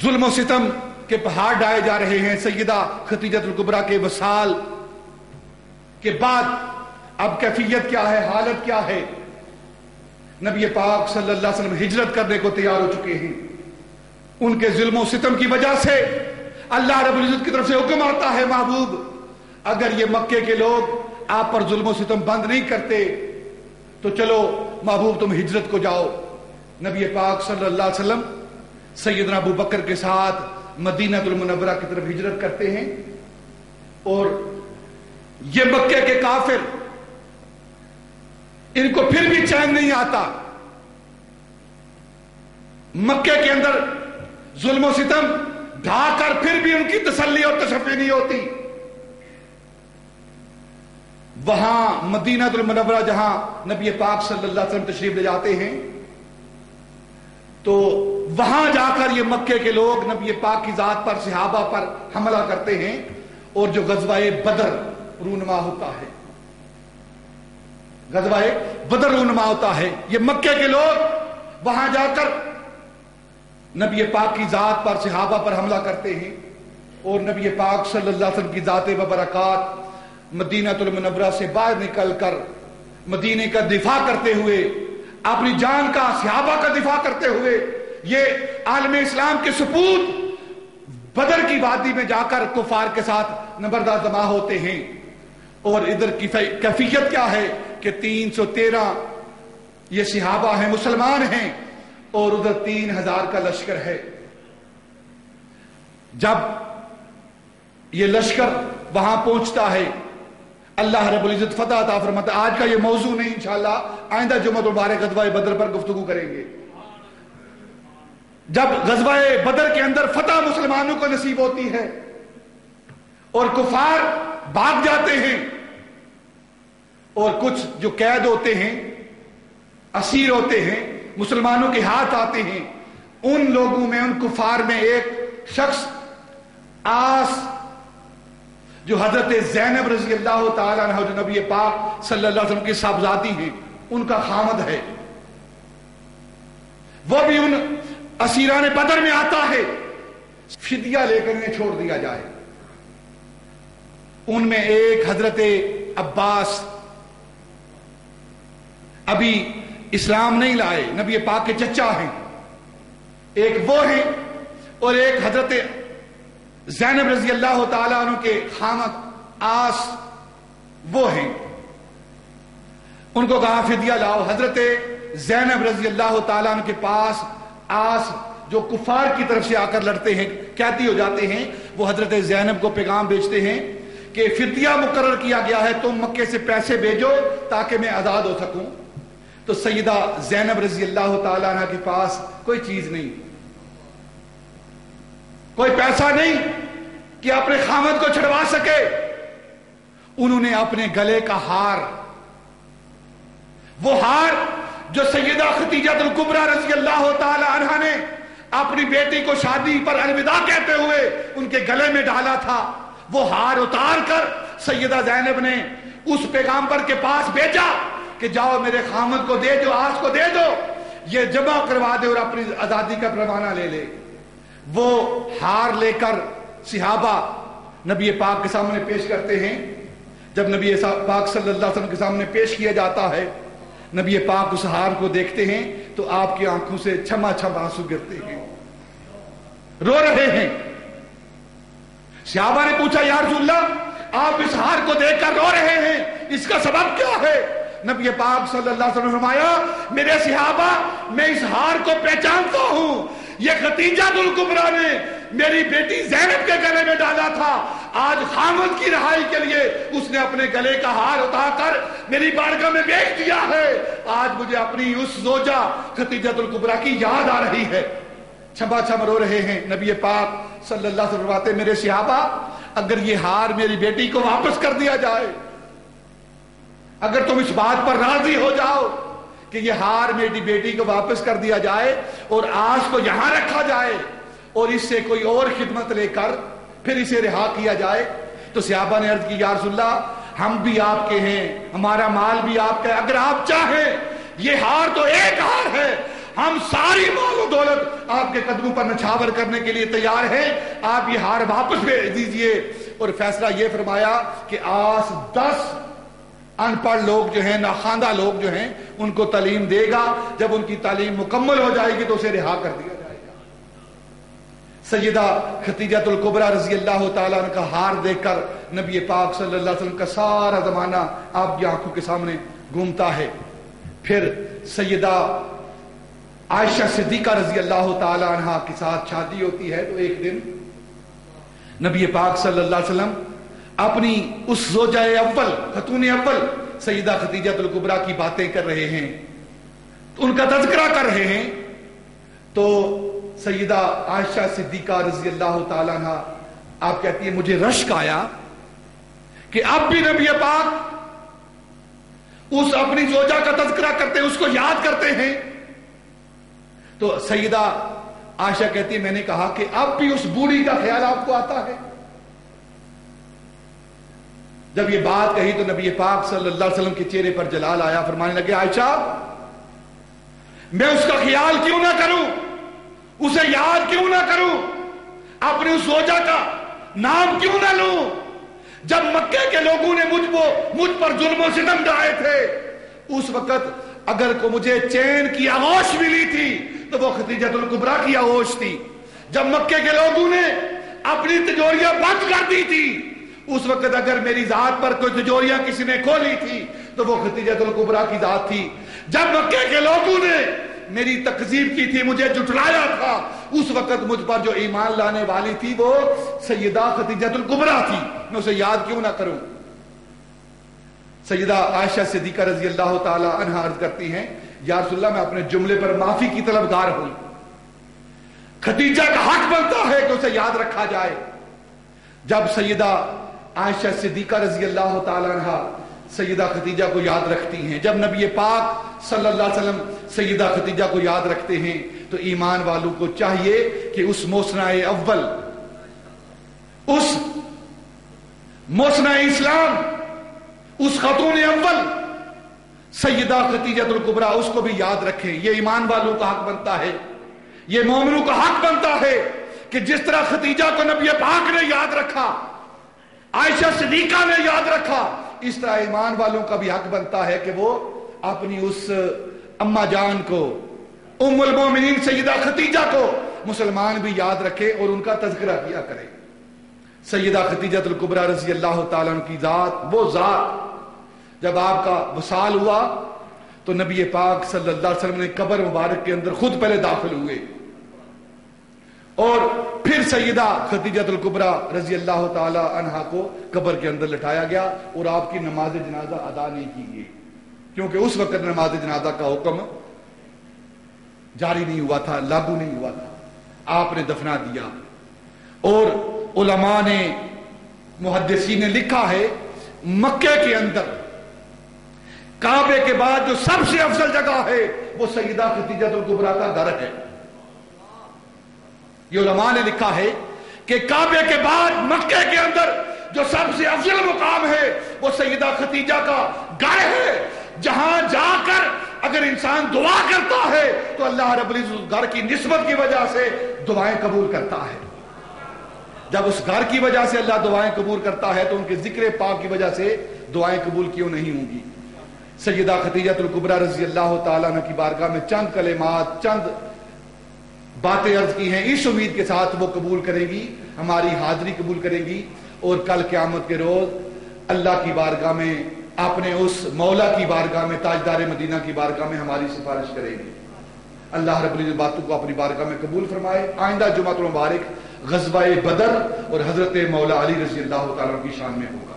ظلم و ستم کے پہاڑ ڈائے جا رہے ہیں. سیدہ خدیجہ الکبریٰ کے وصال کے بعد اب کیفیت کیا ہے, حالت کیا ہے؟ نبی پاک صلی اللہ علیہ وسلم ہجرت کرنے کو تیار ہو چکے ہیں. ان کے ظلم و ستم کی وجہ سے اللہ رب العزت کی طرف سے حکم آتا ہے, محبوب اگر یہ مکے کے لوگ آپ پر ظلم و ستم بند نہیں کرتے تو چلو محبوب تم ہجرت کو جاؤ. نبی پاک صلی اللہ علیہ وسلم سیدنا ابو بکر کے ساتھ مدینہ المنورہ کی طرف ہجرت کرتے ہیں. اور یہ مکے کے کافر, ان کو پھر بھی چین نہیں آتا. مکے کے اندر ظلم و ستم ڈھا کر پھر بھی ان کی تسلی اور تشفی نہیں ہوتی. وہاں مدینہ المنورہ جہاں نبی پاک صلی اللہ علیہ وسلم تشریف لے جاتے ہیں تو وہاں جا کر یہ مکے کے لوگ نبی پاک کی ذات پر, صحابہ پر حملہ کرتے ہیں اور جو غزوہ بدر رونما ہوتا ہے, غزوہ بدر رونما ہوتا ہے, یہ مکے کے لوگ وہاں جا کر نبی پاک کی ذات پر, صحابہ پر حملہ کرتے ہیں اور نبی پاک صلی اللہ علیہ وسلم کی ذات ببرکات مدینہ المنورہ سے باہر نکل کر مدینے کا دفاع کرتے ہوئے, اپنی جان کا, صحابہ کا دفاع کرتے ہوئے یہ عالم اسلام کے سپوت بدر کی وادی میں جا کر کفار کے ساتھ نبردہ جمع ہوتے ہیں. اور ادھر کی کیفیت کیا ہے کہ 313 یہ صحابہ ہیں, مسلمان ہیں, اور ادھر 3000 کا لشکر ہے. جب یہ لشکر وہاں پہنچتا ہے اللہ رب العزت فتح عطا فرماتا ہے. آج کا یہ موضوع نہیں, انشاءاللہ آئندہ جمعہ مبارک غزوہ بدر پر گفتگو کریں گے. جب غزوہ بدر کے اندر فتح مسلمانوں کو نصیب ہوتی ہے اور کفار بھاگ جاتے ہیں اور کچھ جو قید ہوتے ہیں, اسیر ہوتے ہیں, مسلمانوں کے ہاتھ آتے ہیں, ان لوگوں میں, ان کفار میں ایک شخص آس جو حضرت زینب رضی اللہ تعالیٰ عنہ جو نبی پاک صلی اللہ علیہ وسلم کی صاحبزادی ہیں, ان کا خامد ہے, وہ بھی ان اسیران بدر میں آتا ہے. فدیہ لے کر انہیں چھوڑ دیا جائے. ان میں ایک حضرت عباس ابھی اسلام نہیں لائے, نبی پاک کے چچا ہیں, ایک وہ ہیں اور ایک حضرت زینب رضی اللہ تعالیٰ عنہ کے خامد آس وہ ہیں. ان کو کہا فدیہ لاؤ. حضرت زینب رضی اللہ تعالیٰ عنہ کے پاس آس جو کفار کی طرف سے آ کر لڑتے ہیں, قیدی ہو جاتے ہیں, وہ حضرت زینب کو پیغام بھیجتے ہیں کہ فدیہ مقرر کیا گیا ہے, تم مکے سے پیسے بھیجو تاکہ میں آزاد ہو سکوں. تو سیدہ زینب رضی اللہ تعالیٰ عنہ کے پاس کوئی چیز نہیں, کوئی پیسہ نہیں کہ اپنے خامد کو چھڑوا سکے. انہوں نے اپنے گلے کا ہار, وہ ہار جو سیدہ خدیجہ الکبریٰ رضی اللہ تعالی عنہا نے اپنی بیٹی کو شادی پر الوداع کہتے ہوئے ان کے گلے میں ڈالا تھا, وہ ہار اتار کر سیدہ زینب نے اس پیغمبر کے پاس بھیجا کہ جاؤ میرے خامد کو دے دو, آس کو دے دو, یہ جمع کروا دے اور اپنی آزادی کا پروانہ لے لے. وہ ہار لے کر صحابہ نبی پاک کے سامنے پیش کرتے ہیں. جب نبی پاک صلی اللہ علیہ وسلم کے سامنے پیش کیا جاتا ہے, نبی پاک اس ہار کو دیکھتے ہیں تو آپ کی آنکھوں سے چھما چھم آنسو گرتے ہیں, رو رہے ہیں. صحابہ نے پوچھا یا رسول اللہ آپ اس ہار کو دیکھ کر رو رہے ہیں, اس کا سبب کیا ہے؟ نبی پاک صلی اللہ علیہ وسلم نے فرمایا میرے صحابہ میں اس ہار کو پہچانتا ہوں, یہ خدیجہ الکبریٰ نے میری بیٹی زینب کے گلے میں ڈالا تھا, آج خامد کی رہائی کے لیے اس نے اپنے گلے کا ہار اتار کر میری بارگاہ میں بیچ دیا ہے. آج مجھے اپنی اس زوجہ خدیجہ الکبریٰ کی یاد آ رہی ہے. چھما چھم رو رہے ہیں. نبی پاک صلی اللہ علیہ وسلم فرماتے میرے صحابہ اگر یہ ہار میری بیٹی کو واپس کر دیا جائے, اگر تم اس بات پر راضی ہو جاؤ کہ یہ ہار میری بیٹی کو واپس کر دیا جائے اور آج کو یہاں رکھا جائے اور اس سے کوئی اور خدمت لے کر پھر اسے رہا کیا جائے, تو صحابہ نے عرض کی یا رسول اللہ ہم بھی آپ کے ہیں, ہمارا مال بھی آپ کا ہے, اگر آپ چاہیں یہ ہار تو ایک ہار ہے, ہم ساری مال و دولت آپ کے قدموں پر نچھاور کرنے کے لیے تیار ہیں، آپ یہ ہار واپس بھیج دیجئے۔ اور فیصلہ یہ فرمایا کہ آج 10 ان پڑھ لوگ جو ہیں، ناخواندہ لوگ جو ہیں، ان کو تعلیم دے گا، جب ان کی تعلیم مکمل ہو جائے گی تو اسے رہا کر دیا جائے گا۔ سیدہ خدیجہ الکبریٰ رضی اللہ تعالیٰ عنہ کا ہار دیکھ کر نبی پاک صلی اللہ علیہ وسلم کا سارا زمانہ آپ کی آنکھوں کے سامنے گھومتا ہے۔ پھر سیدہ عائشہ صدیقہ رضی اللہ تعالیٰ عنہ کے ساتھ شادی ہوتی ہے، تو ایک دن نبی پاک صلی اللہ علیہ وسلم اپنی اس زوجہ اول، خاتون اول سیدہ خدیجہ الکبریٰ کی باتیں کر رہے ہیں، ان کا تذکرہ کر رہے ہیں، تو سیدہ عائشہ صدیقہ رضی اللہ تعالیٰ عنہ آپ کہتی ہیں مجھے رشک آیا کہ اب بھی نبی پاک اس اپنی زوجہ کا تذکرہ کرتے ہیں، اس کو یاد کرتے ہیں۔ تو سیدہ عائشہ کہتی ہے میں نے کہا کہ اب بھی اس بوڑھی کا خیال آپ کو آتا ہے؟ جب یہ بات کہی تو نبی پاک صلی اللہ علیہ وسلم کے چہرے پر جلال آیا، فرمانے لگے عائشہ میں اس کا خیال کیوں نہ کروں، اسے یاد کیوں نہ کروں، اپنی اس زوجہ کا نام کیوں نہ لوں؟ جب مکے کے لوگوں نے مجھ پر ظلم و ستم ڈھائے تھے، اس وقت اگر کو مجھے چین کی آغوش ملی تھی تو وہ خدیجہ الکبریٰ کی آغوش تھی۔ جب مکے کے لوگوں نے اپنی تجوریاں بند کر دی تھی، اس وقت اگر میری ذات پر کوئی تجوریاں کسی نے کھولی تھی تو وہ خدیجہ الکبریٰ کی ذات تھی۔ جب مکے کے لوگوں نے میری تکذیب کی تھی، مجھے جھٹلایا تھا، اس وقت مجھ پر جو ایمان لانے والی تھی وہ سیدہ خدیجہ الکبریٰ تھی، میں اسے یاد کیوں نہ کروں؟ سیدہ عائشہ صدیقہ رضی اللہ تعالی عنہا عرض کرتی ہیں یا رسول اللہ میں اپنے جملے پر معافی کی طلبگار ہوں، خدیجہ کا حق بنتا ہے کہ اسے یاد رکھا جائے۔ جب سیدہ عائشہ صدیقہ رضی اللہ تعالی عنہا سیدہ خدیجہ کو یاد رکھتی ہیں، جب نبی پاک صلی اللہ علیہ وسلم سیدہ خدیجہ کو یاد رکھتے ہیں، تو ایمان والوں کو چاہیے کہ اس محسنہ اول، اس محسنہ اسلام، اس خاتون اول سیدہ خدیجہ الکبریٰ، اس کو بھی یاد رکھیں۔ یہ ایمان والوں کا حق بنتا ہے، یہ مومنوں کا حق بنتا ہے کہ جس طرح خدیجہ کو نبی پاک نے یاد رکھا، عائشہ صدیقہ نے یاد رکھا، اس طرح ایمان والوں کا بھی حق بنتا ہے کہ وہ اپنی اس اماں جان کو، ام المومنین سیدہ خدیجہ کو مسلمان بھی یاد رکھے اور ان کا تذکرہ کیا کرے۔ سیدہ خدیجہ الکبریٰ رضی اللہ تعالیٰ عنہ کی ذات، وہ ذات جب آپ کا وصال ہوا تو نبی پاک صلی اللہ علیہ وسلم نے قبر مبارک کے اندر خود پہلے داخل ہوئے، اور پھر سیدہ خدیجہ الکبریٰ رضی اللہ تعالی عنہا کو قبر کے اندر لٹایا گیا اور آپ کی نماز جنازہ ادا نہیں کی گئی، کیونکہ اس وقت نماز جنازہ کا حکم جاری نہیں ہوا تھا، لاگو نہیں ہوا تھا، آپ نے دفنا دیا۔ اور علماء نے، محدثین نے لکھا ہے مکے کے اندر کعبے کے بعد جو سب سے افضل جگہ ہے وہ سیدہ خدیجہ الکبریٰ کا گھر ہے۔ یہ علماء نے لکھا ہے کہ کعبے کے بعد مکے کے اندر جو سب سے افضل مقام ہے وہ سیدہ خدیجہ کا گھر ہے، جہاں جا کر اگر انسان دعا کرتا ہے تو اللہ رب العزت گھر کی نسبت کی وجہ سے دعائیں قبول کرتا ہے۔ جب اس گھر کی وجہ سے اللہ دعائیں قبول کرتا ہے تو ان کے ذکر پاک کی وجہ سے دعائیں قبول کیوں نہیں ہوں گی؟ سیدہ خدیجہ الکبریٰ رضی اللہ تعالیٰ عنہ کی بارگاہ میں چند کلمات، چند باتیں عرض کی ہیں، اس امید کے ساتھ وہ قبول کرے گی، ہماری حاضری قبول کرے گی، اور کل قیامت کے روز اللہ کی بارگاہ میں، اپنے اس مولا کی بارگاہ میں، تاجدار مدینہ کی بارگاہ میں ہماری سفارش کرے گی۔ اللہ رب العزت باتوں کو اپنی بارگاہ میں قبول فرمائے۔ آئندہ جمعۃ المبارک غزوہ بدر اور حضرت مولا علی رضی اللہ تعالیٰ کی شان میں ہوگا۔